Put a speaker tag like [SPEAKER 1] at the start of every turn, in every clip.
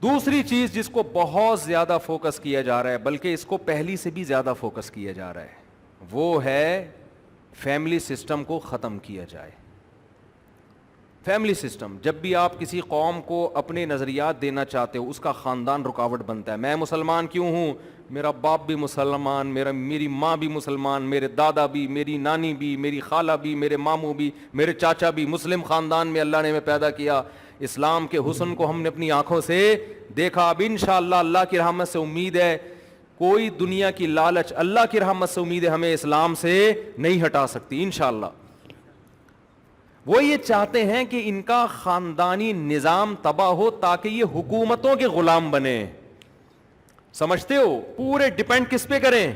[SPEAKER 1] دوسری چیز جس کو بہت زیادہ فوکس کیا جا رہا ہے, بلکہ اس کو پہلی سے بھی زیادہ فوکس کیا جا رہا ہے, وہ ہے فیملی سسٹم کو ختم کیا جائے. فیملی سسٹم, جب بھی آپ کسی قوم کو اپنے نظریات دینا چاہتے ہو, اس کا خاندان رکاوٹ بنتا ہے. میں مسلمان کیوں ہوں, میرا باپ بھی مسلمان, میری ماں بھی مسلمان, میرے دادا بھی, میری نانی بھی, میری خالہ بھی, میرے ماموں بھی, میرے چاچا بھی, مسلم خاندان میں اللہ نے ہمیں پیدا کیا. اسلام کے حسن کو ہم نے اپنی آنکھوں سے دیکھا. اب انشاءاللہ اللہ کی رحمت سے امید ہے کوئی دنیا کی لالچ, اللہ کی رحمت سے امید ہے ہمیں اسلام سے نہیں ہٹا سکتی انشاءاللہ. وہ یہ چاہتے ہیں کہ ان کا خاندانی نظام تباہ ہو تاکہ یہ حکومتوں کے غلام بنے. سمجھتے ہو, پورے ڈیپینڈ کس پہ کریں,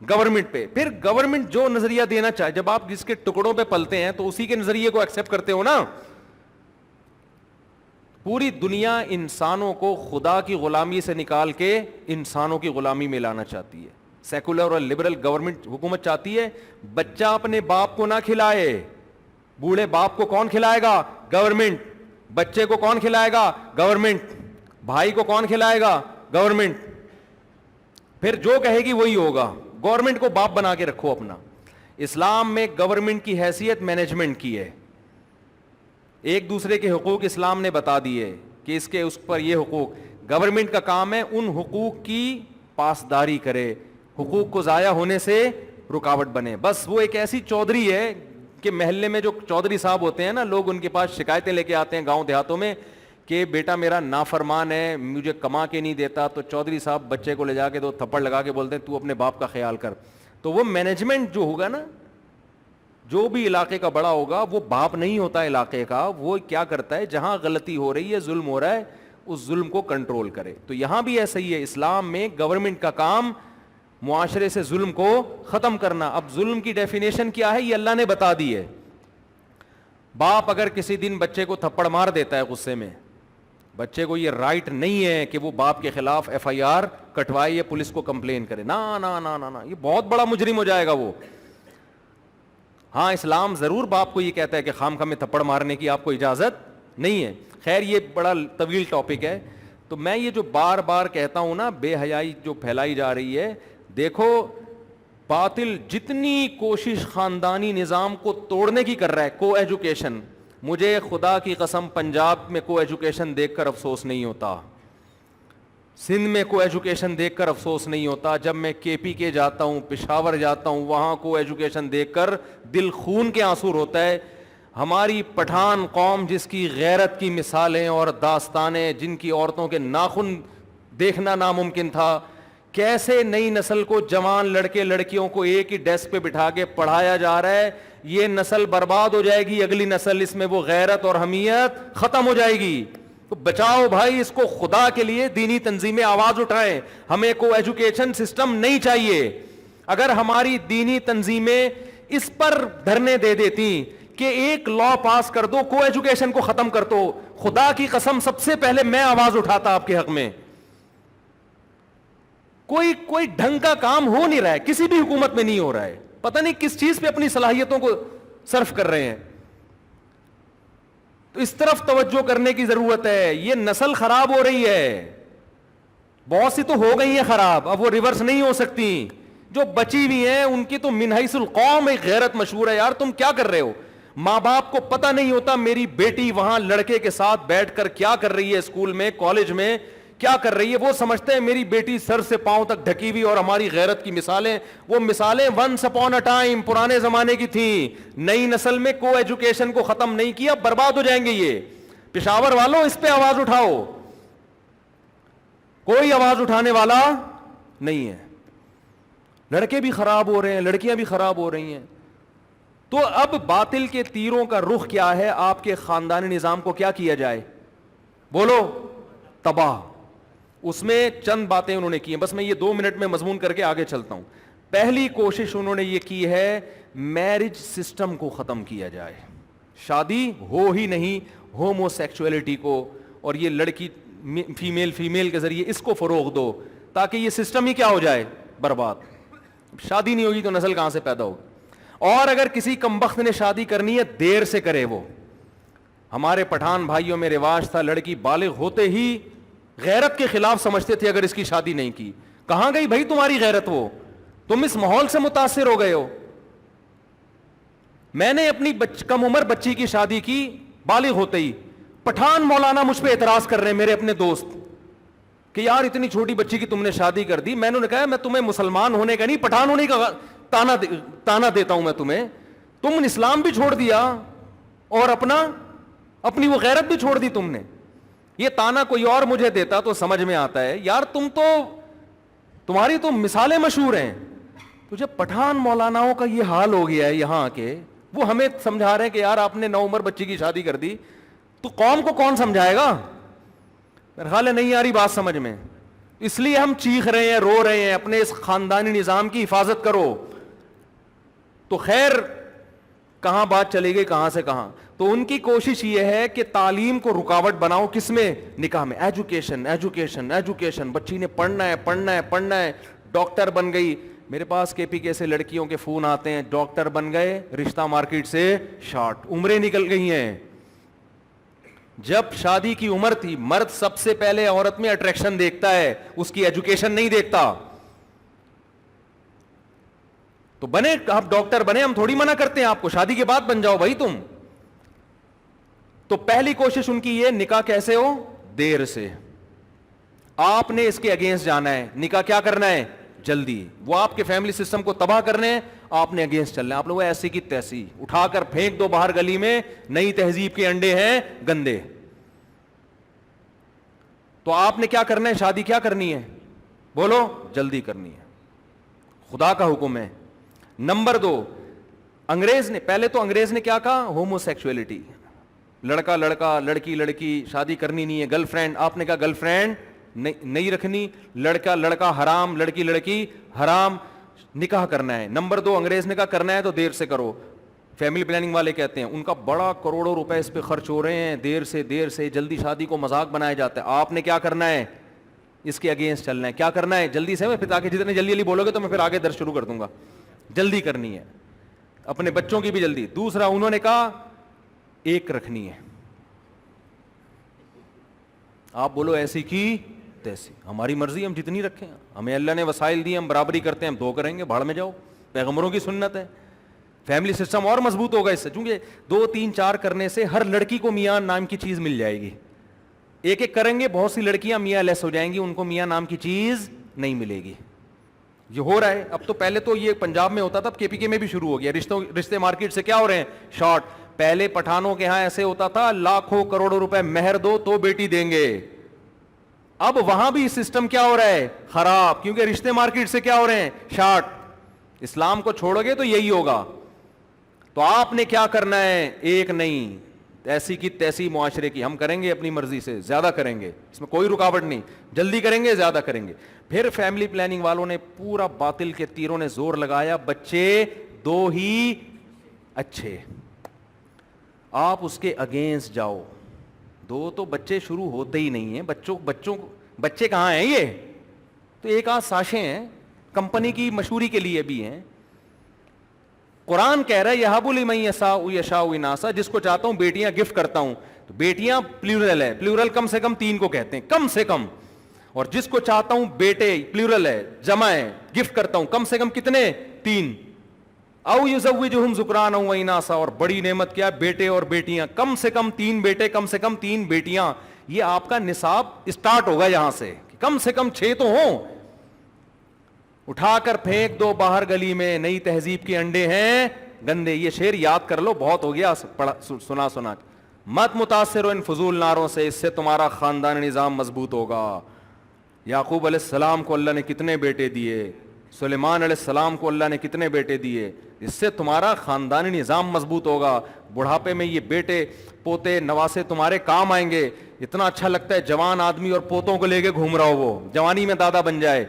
[SPEAKER 1] گورنمنٹ پہ. پھر گورنمنٹ جو نظریہ دینا چاہے, جب آپ جس کے ٹکڑوں پہ پلتے ہیں تو اسی کے نظریے کو ایکسپٹ کرتے ہو نا. پوری دنیا انسانوں کو خدا کی غلامی سے نکال کے انسانوں کی غلامی میں لانا چاہتی ہے. سیکولر اور لبرل گورنمنٹ حکومت چاہتی ہے بچہ اپنے باپ کو نہ کھلائے. بوڑھے باپ کو کون کھلائے گا, گورنمنٹ. بچے کو کون کھلائے گا, گورنمنٹ. بھائی کو کون کھلائے گا, گورنمنٹ. پھر جو کہے گی وہی ہوگا. گورنمنٹ کو باپ بنا کے رکھو اپنا. اسلام میں گورنمنٹ کی حیثیت مینجمنٹ کی ہے. ایک دوسرے کے حقوق اسلام نے بتا دیے کہ اس کے اس پر یہ حقوق. گورنمنٹ کا کام ہے ان حقوق کی پاسداری کرے, حقوق کو ضائع ہونے سے رکاوٹ بنے. بس وہ ایک ایسی چودھری ہے کہ محلے میں جو چودھری صاحب ہوتے ہیں نا, لوگ ان کے پاس شکایتیں لے کے آتے ہیں گاؤں دیہاتوں میں کہ بیٹا میرا نافرمان ہے, مجھے کما کے نہیں دیتا, تو چودھری صاحب بچے کو لے جا کے دو تھپڑ لگا کے بولتے ہیں تو اپنے باپ کا خیال کر. تو وہ مینجمنٹ جو ہوگا نا, جو بھی علاقے کا بڑا ہوگا, وہ باپ نہیں ہوتا علاقے کا. وہ کیا کرتا ہے, جہاں غلطی ہو رہی ہے, ظلم ہو رہا ہے, اس ظلم کو کنٹرول کرے. تو یہاں بھی ایسا ہی ہے, اسلام میں گورنمنٹ کا کام معاشرے سے ظلم کو ختم کرنا. اب ظلم کی ڈیفینیشن کیا ہے یہ اللہ نے بتا دی ہے. باپ اگر کسی دن بچے کو تھپڑ مار دیتا ہے غصے میں, بچے کو یہ رائٹ نہیں ہے کہ وہ باپ کے خلاف ایف آئی آر کٹوائے یا پولیس کو کمپلین کرے. نا نا نا نا نا, یہ بہت بڑا مجرم ہو جائے گا وہ. ہاں اسلام ضرور باپ کو یہ کہتا ہے کہ خام خواہ میں تھپڑ مارنے کی آپ کو اجازت نہیں ہے. خیر یہ بڑا طویل ٹاپک ہے. تو میں یہ جو بار بار کہتا ہوں نا, بے حیائی جو پھیلائی جا رہی ہے, دیکھو باطل جتنی کوشش خاندانی نظام کو توڑنے کی کر رہا ہے. کو ایجوکیشن, مجھے خدا کی قسم پنجاب میں کو ایجوکیشن دیکھ کر افسوس نہیں ہوتا, سندھ میں کو ایجوکیشن دیکھ کر افسوس نہیں ہوتا. جب میں کے پی کے جاتا ہوں, پشاور جاتا ہوں, وہاں کو ایجوکیشن دیکھ کر دل خون کے آنسو ہوتا ہے. ہماری پٹھان قوم جس کی غیرت کی مثالیں اور داستانیں, جن کی عورتوں کے ناخن دیکھنا ناممکن تھا, کیسے نئی نسل کو, جوان لڑکے لڑکیوں کو ایک ہی ڈیسک پہ بٹھا کے پڑھایا جا رہا ہے. یہ نسل برباد ہو جائے گی, اگلی نسل, اس میں وہ غیرت اور حمیت ختم ہو جائے گی. تو بچاؤ بھائی اس کو, خدا کے لیے دینی تنظیمیں آواز اٹھائیں. ہمیں کو ایجوکیشن سسٹم نہیں چاہیے. اگر ہماری دینی تنظیمیں اس پر دھرنے دے دیتی کہ ایک لا پاس کر دو, کو ایجوکیشن کو ختم کر دو, خدا کی قسم سب سے پہلے میں آواز اٹھاتا آپ کے حق میں. کوئی ڈھنگ کا کام ہو نہیں رہا ہے, کسی بھی حکومت میں نہیں ہو رہا ہے. پتہ نہیں کس چیز پہ اپنی صلاحیتوں کو صرف کر رہے ہیں. تو اس طرف توجہ کرنے کی ضرورت ہے. یہ نسل خراب ہو رہی ہے, بہت سی تو ہو گئی ہیں خراب, اب وہ ریورس نہیں ہو سکتی. جو بچی ہوئی ہیں ان کی تو من حیث القوم ایک غیرت مشہور ہے. یار تم کیا کر رہے ہو, ماں باپ کو پتہ نہیں ہوتا میری بیٹی وہاں لڑکے کے ساتھ بیٹھ کر کیا کر رہی ہے, اسکول میں کالج میں کیا کر رہی ہے. وہ سمجھتے ہیں میری بیٹی سر سے پاؤں تک ڈھکی ہوئی, اور ہماری غیرت کی مثالیں, وہ مثالیں ونس اپون اے ٹائم پرانے زمانے کی تھیں. نئی نسل میں کو ایجوکیشن کو ختم نہیں کیا, برباد ہو جائیں گے یہ. پشاور والوں اس پہ آواز اٹھاؤ, کوئی آواز اٹھانے والا نہیں ہے. لڑکے بھی خراب ہو رہے ہیں, لڑکیاں بھی خراب ہو رہی ہیں. تو اب باطل کے تیروں کا رخ کیا ہے, آپ کے خاندانی نظام کو کیا کیا جائے, بولو, تباہ. اس میں چند باتیں انہوں نے کی ہیں, بس میں یہ 2 منٹ میں مضمون کر کے آگے چلتا ہوں. پہلی کوشش انہوں نے یہ کی ہے, میرج سسٹم کو ختم کیا جائے. شادی ہو ہی نہیں, ہومو سیکچولیٹی کو, اور یہ لڑکی فیمیل کے ذریعے اس کو فروغ دو, تاکہ یہ سسٹم ہی کیا ہو جائے, برباد. شادی نہیں ہوگی تو نسل کہاں سے پیدا ہوگی. اور اگر کسی کمبخت نے شادی کرنی ہے, دیر سے کرے, وہ ہمارے پٹھان بھائیوں میں رواج تھا لڑکی بالغ ہوتے ہی غیرت کے خلاف سمجھتے تھے اگر اس کی شادی نہیں کی. کہاں گئی بھائی تمہاری غیرت؟ وہ تم اس ماحول سے متاثر ہو گئے ہو. میں نے اپنی کم عمر بچی کی شادی کی بالغ ہوتے ہی. پٹھان مولانا مجھ پہ اعتراض کر رہے ہیں میرے اپنے دوست کہ یار اتنی چھوٹی بچی کی تم نے شادی کر دی. میں نے کہا میں تمہیں مسلمان ہونے کا نہیں پٹھان ہونے کا تانا دیتا ہوں میں تمہیں. تم نے اسلام بھی چھوڑ دیا اور اپنی وہ غیرت بھی چھوڑ دی تم نے. یہ تانا کوئی اور مجھے دیتا تو سمجھ میں آتا ہے یار تمہاری تو مثالیں مشہور ہیں. تو جب پٹھان مولاناؤں کا یہ حال ہو گیا ہے یہاں آ کے, وہ ہمیں سمجھا رہے ہیں کہ یار آپ نے 9 عمر بچی کی شادی کر دی, تو قوم کو کون سمجھائے گا؟ میرا خیال ہے نہیں آ رہی بات سمجھ میں. اس لیے ہم چیخ رہے ہیں, رو رہے ہیں, اپنے اس خاندانی نظام کی حفاظت کرو. تو خیر کہاں بات چلی گئی, کہاں سے کہاں. تو ان کی کوشش یہ ہے کہ تعلیم کو رکاوٹ بناؤ. کس میں؟ نکاح میں. Education education education. بچی نے پڑھنا ہے پڑھنا ہے پڑھنا ہے. ڈاکٹر بن گئی. میرے پاس کے پی کے سے لڑکیوں کے فون آتے ہیں, ڈاکٹر بن گئے, رشتہ مارکیٹ سے شارٹ, عمریں نکل گئی ہیں. جب شادی کی عمر تھی, مرد سب سے پہلے عورت میں اٹریکشن دیکھتا ہے, اس کی ایجوکیشن نہیں دیکھتا. تو بنے, آپ ڈاکٹر بنے, ہم تھوڑی منع کرتے ہیں آپ کو, شادی کے بعد بن جاؤ بھائی تم. تو پہلی کوشش ان کی یہ, نکاح کیسے ہو؟ دیر سے. آپ نے اس کے اگینسٹ جانا ہے. نکاح کیا کرنا ہے؟ جلدی. وہ آپ کے فیملی سسٹم کو تباہ کرنے ہیں, آپ نے اگینسٹ چلنا ہے. آپ لوگ ایسی کی تیسی اٹھا کر پھینک دو باہر گلی میں, نئی تہذیب کے انڈے ہیں گندے. تو آپ نے کیا کرنا ہے؟ شادی کیا کرنی ہے؟ بولو. جلدی کرنی ہے. خدا کا حکم ہے. نمبر 2, انگریز نے, پہلے تو انگریز نے کیا کہا؟ ہومو سیکسولیٹی, لڑکا لڑکا لڑکی لڑکی, شادی کرنی نہیں ہے. گرل فرینڈ, آپ نے کہا گرل فرینڈ نہیں رکھنی. لڑکا لڑکا حرام, لڑکی لڑکی حرام. نکاح کرنا ہے. نمبر 2, انگریز نے کہا کرنا ہے تو دیر سے کرو. فیملی پلاننگ والے کہتے ہیں ان کا بڑا کروڑوں روپے اس پہ خرچ ہو رہے ہیں, دیر سے جلدی شادی کو مذاق بنایا جاتا ہے. آپ نے کیا کرنا ہے؟ اس کے اگینسٹ چلنا ہے. کیا کرنا ہے؟ جلدی سے. میں پھر تاکہ جتنے جلدی بولو گے تو میں پھر آگے درس شروع کر دوں گا. جلدی کرنی ہے, اپنے بچوں کی بھی جلدی. دوسرا انہوں نے کہا ایک رکھنی ہے. آپ بولو ایسی کی تیسی, ہماری مرضی, ہم جتنی رکھیں. ہمیں اللہ نے وسائل دی, ہم برابری کرتے ہیں, ہم 2 کریں گے, بھاڑ میں جاؤ. پیغمبروں کی سنت ہے. فیملی سسٹم اور مضبوط ہوگا اس سے, چونکہ 2 3 4 کرنے سے ہر لڑکی کو میاں نام کی چیز مل جائے گی. ایک ایک کریں گے, بہت سی لڑکیاں میاں لیس ہو جائیں گی, ان کو میاں نام کی چیز نہیں ملے گی. یہ ہو رہا ہے اب. تو پہلے تو یہ پنجاب میں ہوتا تھا, اب کے پی کے میں بھی شروع ہو گیا. رشتے مارکیٹ سے کیا ہو رہے ہیں؟ شارٹ. پہلے پٹھانوں کے ہاں ایسے ہوتا تھا, لاکھوں کروڑوں روپے مہر دو تو بیٹی دیں گے. اب وہاں بھی سسٹم کیا ہو رہا ہے؟ خراب, کیونکہ رشتے مارکیٹ سے کیا ہو رہے ہیں؟ شارٹ. اسلام کو چھوڑو گے تو یہی ہوگا. تو آپ نے کیا کرنا ہے؟ ایک نہیں, ایسی کی تیسی معاشرے کی. ہم کریں گے اپنی مرضی سے, زیادہ کریں گے, اس میں کوئی رکاوٹ نہیں. جلدی کریں گے, زیادہ کریں گے. پھر فیملی پلاننگ والوں نے پورا باطل کے تیروں نے زور لگایا, بچے 2 ہی اچھے. آپ اس کے اگینسٹ جاؤ. 2 تو بچے شروع ہوتے ہی نہیں ہیں. بچے کہاں ہیں؟ یہ تو ایک آدھ ساشیں ہیں, کمپنی کی مشہوری کے لیے بھی ہیں. قرآن کہہ رہا ہے یہب لمن یشاء یشاء اناسا, جس کو چاہتا ہوں بیٹیاں گفٹ کرتا ہوں. تو بیٹیاں پلورل ہے, پلورل کم سے کم 3 کو کہتے ہیں, کم سے کم. اور جس کو چاہتا ہوں بیٹے, پلورل ہے, جمع ہے, گفٹ کرتا ہوں, کم سے کم کتنے؟ 3. او یزوجہم ذکرانا و اناسا, اور بڑی نعمت کیا؟ بیٹے اور بیٹیاں, کم سے کم 3 بیٹے, کم سے کم 3 بیٹیاں. یہ آپ کا نصاب اسٹارٹ ہوگا یہاں سے کم 6 تو ہوں. اٹھا کر پھینک دو باہر گلی میں, نئی تہذیب کے انڈے ہیں گندے. یہ شعر یاد کر لو, بہت ہو گیا سنا. مت متاثر ہو ان فضول نعروں سے, اس سے تمہارا خاندان نظام مضبوط ہوگا. یعقوب علیہ السلام کو اللہ نے کتنے بیٹے دیے, سلیمان علیہ السلام کو اللہ نے کتنے بیٹے دیے. اس سے تمہارا خاندانی نظام مضبوط ہوگا. بڑھاپے میں یہ بیٹے پوتے نواسے تمہارے کام آئیں گے. اتنا اچھا لگتا ہے جوان آدمی اور پوتوں کو لے کے گھوم رہا ہو, وہ جوانی میں دادا بن جائے.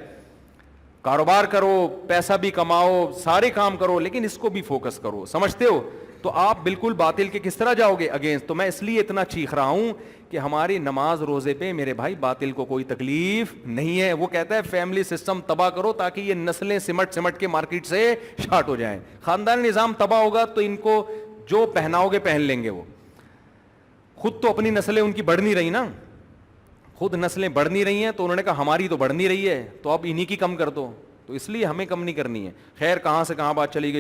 [SPEAKER 1] کاروبار کرو, پیسہ بھی کماؤ, سارے کام کرو, لیکن اس کو بھی فوکس کرو. سمجھتے ہو؟ تو آپ بالکل باطل کے کس طرح جاؤ گے؟ اگینسٹ. تو میں اس لیے اتنا چیخ رہا ہوں کہ ہماری نماز روزے پہ میرے بھائی باطل کو کوئی تکلیف نہیں ہے. وہ کہتا ہے فیملی سسٹم تباہ کرو تاکہ یہ نسلیں سمٹ کے مارکیٹ سے شارٹ ہو جائیں. خاندانی نظام تباہ ہوگا تو ان کو جو پہناؤ گے پہن لیں گے وہ. خود تو اپنی نسلیں ان کی بڑھ نہیں رہی نا, خود نسلیں بڑھ نہیں رہی ہیں, تو انہوں نے کہا ہماری تو بڑھ نہیں رہی ہے, تو اب انہی کی کم کر دو, تو اس لیے ہمیں کم نہیں کرنی ہے. خیر کہاں سے کہاں بات چلی گئی.